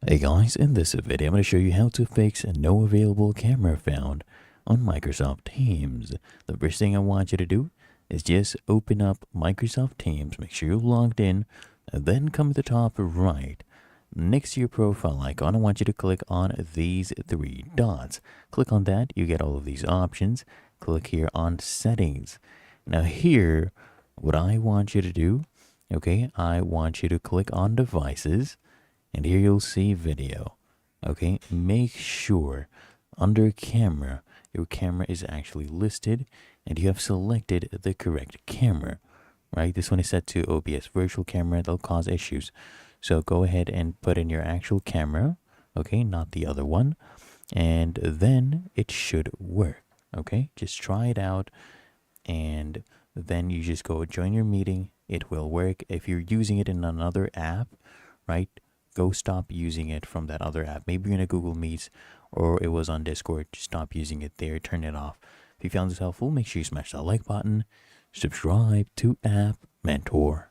Hey guys, in this video I'm going to show you how to fix a no available camera found on Microsoft Teams. The first thing I want you to do is just open up Microsoft Teams, make sure you're logged in, and then come to the top right. Next to your profile icon, I want you to click on these three dots. Click on that, you get all of these options. Click here on Settings. Now here, what I want you to do, I want you to click on Devices. And here you'll see video. Okay, make sure under camera, your camera is actually listed and you have selected the correct camera, right? This one is set to OBS virtual camera. That'll cause issues. So go ahead and put in your actual camera, okay, not the other one. And then it should work, okay? Just try it out and then you just go join your meeting. It will work. If you're using it in another app, right? Go stop using it from that other app. Maybe you're in a Google Meets or it was on Discord. Just stop using it there. Turn it off. If you found this helpful, make sure you smash that like button. Subscribe to App Mentor.